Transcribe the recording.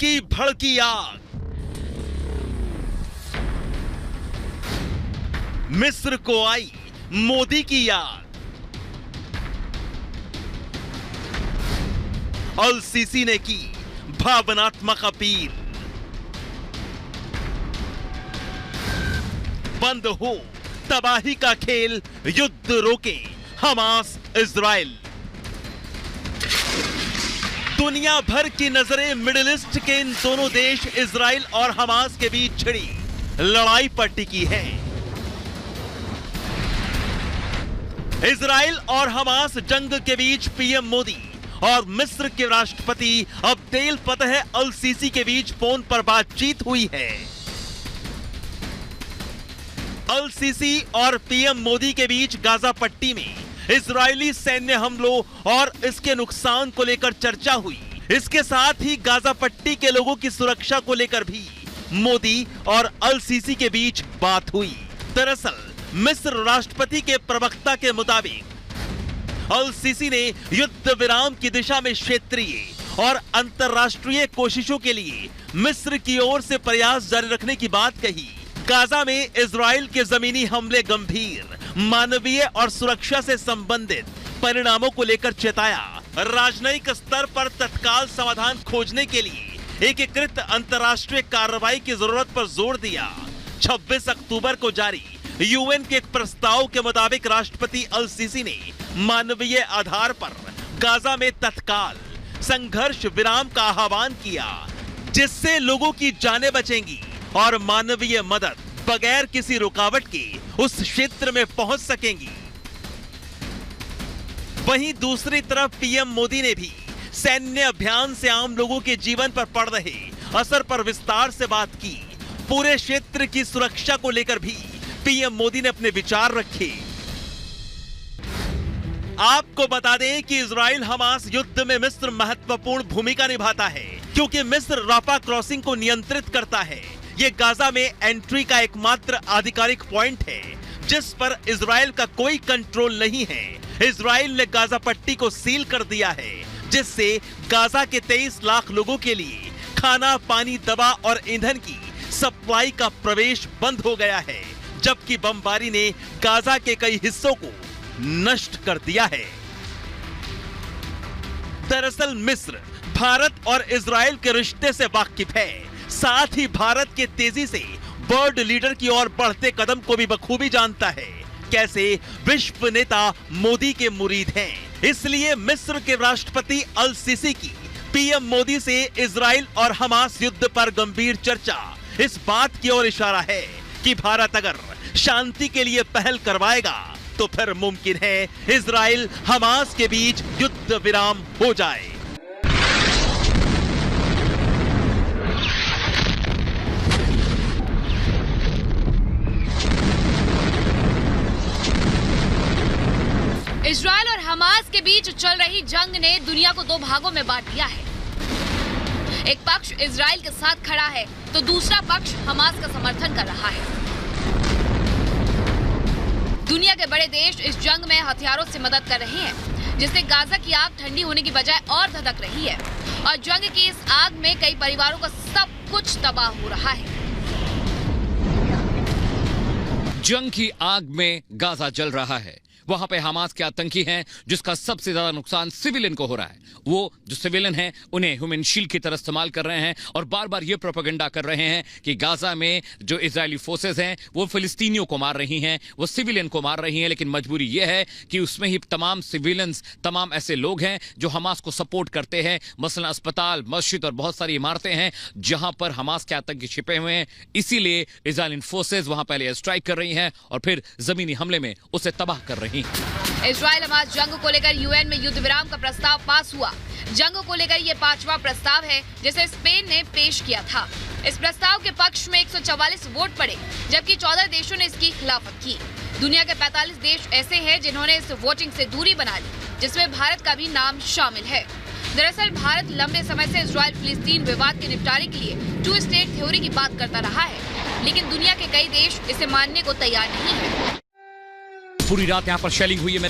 की भड़की आग। मिस्र को आई मोदी की याद। अल सीसी ने की भावनात्मक अपील। बंद हो तबाही का खेल, युद्ध रोके हमास इजराइल। दुनिया भर की नजरें मिडिल ईस्ट के इन दोनों देश इजराइल और हमास के बीच छिड़ी लड़ाई पर टिकी है। इजराइल और हमास जंग के बीच पीएम मोदी और मिस्र के राष्ट्रपति अब्देल फतह अल सीसी के बीच फोन पर बातचीत हुई है। अल सीसी और पीएम मोदी के बीच गाजा पट्टी में इजरायली सैन्य हमलों और इसके नुकसान को लेकर चर्चा हुई। इसके साथ ही गाजा पट्टी के लोगों की सुरक्षा को लेकर भी मोदी और अल सीसी के बीच बात हुई। दरअसल मिस्र राष्ट्रपति के प्रवक्ता के मुताबिक अल सीसी ने युद्ध विराम की दिशा में क्षेत्रीय और अंतर्राष्ट्रीय कोशिशों के लिए मिस्र की ओर से प्रयास जारी रखने की बात कही। गाजा में इजराइल के जमीनी हमले गंभीर मानवीय और सुरक्षा से संबंधित परिणामों को लेकर चेताया। राजनयिक स्तर पर तत्काल समाधान खोजने के लिए एकीकृत अंतर्राष्ट्रीय कार्रवाई की जरूरत पर जोर दिया। 26 अक्टूबर को जारी यूएन के एक प्रस्ताव के मुताबिक राष्ट्रपति अल सीसी ने मानवीय आधार पर गाजा में तत्काल संघर्ष विराम का आह्वान किया, जिससे लोगों की जानें बचेंगी और मानवीय मदद बगैर किसी रुकावट के उस क्षेत्र में पहुंच सकेंगी। वहीं दूसरी तरफ पीएम मोदी ने भी सैन्य अभियान से आम लोगों के जीवन पर पड़ रहे असर पर विस्तार से बात की। पूरे क्षेत्र की सुरक्षा को लेकर भी पीएम मोदी ने अपने विचार रखे। आपको बता दें कि इजराइल हमास युद्ध में मिस्र महत्वपूर्ण भूमिका निभाता है, क्योंकि मिस्र राफा क्रॉसिंग को नियंत्रित करता है। ये गाजा में एंट्री का एकमात्र आधिकारिक पॉइंट है जिस पर इजराइल का कोई कंट्रोल नहीं है। इजराइल ने गाजा पट्टी को सील कर दिया है, जिससे गाजा के 23 लाख लोगों के लिए खाना, पानी, दवा और ईंधन की सप्लाई का प्रवेश बंद हो गया है, जबकि बमबारी ने गाजा के कई हिस्सों को नष्ट कर दिया है। दरअसल मिस्र भारत और इजराइल के रिश्ते से वाकिफ है, साथ ही भारत के तेजी से वर्ल्ड लीडर की ओर बढ़ते कदम को भी बखूबी जानता है। कैसे विश्व नेता मोदी के मुरीद हैं, इसलिए मिस्र के राष्ट्रपति अल सीसी की पीएम मोदी से इजराइल और हमास युद्ध पर गंभीर चर्चा इस बात की ओर इशारा है कि भारत अगर शांति के लिए पहल करवाएगा तो फिर मुमकिन है इजराइल हमास के बीच युद्ध विराम हो जाए। इजराइल और हमास के बीच चल रही जंग ने दुनिया को दो भागों में बांट दिया है। एक पक्ष इजराइल के साथ खड़ा है तो दूसरा पक्ष हमास का समर्थन कर रहा है। दुनिया के बड़े देश इस जंग में हथियारों से मदद कर रहे हैं, जिससे गाजा की आग ठंडी होने की बजाय और धधक रही है और जंग की इस आग में कई परिवारों का सब कुछ तबाह हो रहा है। जंग की आग में गाजा जल रहा है। वहां पे हमास के आतंकी हैं, जिसका सबसे ज्यादा नुकसान सिविलियन को हो रहा है। वो जो सिविलियन हैं उन्हें ह्यूमन शील्ड की तरह इस्तेमाल कर रहे हैं और बार बार ये प्रोपेगेंडा कर रहे हैं कि गाजा में जो इजरायली फोर्सेस हैं वो फिलिस्तीनियों को मार रही हैं, वो सिविलियन को मार रही हैं। लेकिन मजबूरी ये है कि उसमें ही तमाम सिविलियंस, तमाम ऐसे लोग हैं जो हमास को सपोर्ट करते हैं। मसलन अस्पताल, मस्जिद और बहुत सारी इमारतें हैं जहां पर हमास के आतंकी छिपे हुए हैं। इसीलिए इजरायली फोर्सेस वहां पहले स्ट्राइक कर रही हैं और फिर जमीनी हमले में उसे तबाह कर रही हैं। इजराइल हमास जंग को लेकर यूएन में युद्ध विराम का प्रस्ताव पास हुआ। जंग को लेकर यह 5वां प्रस्ताव है जिसे स्पेन ने पेश किया था। इस प्रस्ताव के पक्ष में 144 वोट पड़े, जबकि 14 देशों ने इसकी खिलाफत की। दुनिया के 45 देश ऐसे हैं जिन्होंने इस वोटिंग से दूरी बना ली, जिसमें भारत का भी नाम शामिल है। दरअसल भारत लंबे समय से इजराइल फिलिस्तीन विवाद के निपटारे के लिए 2 स्टेट थ्योरी की बात करता रहा है, लेकिन दुनिया के कई देश इसे मानने को तैयार नहीं है। पूरी रात यहाँ पर शेलिंग हुई है।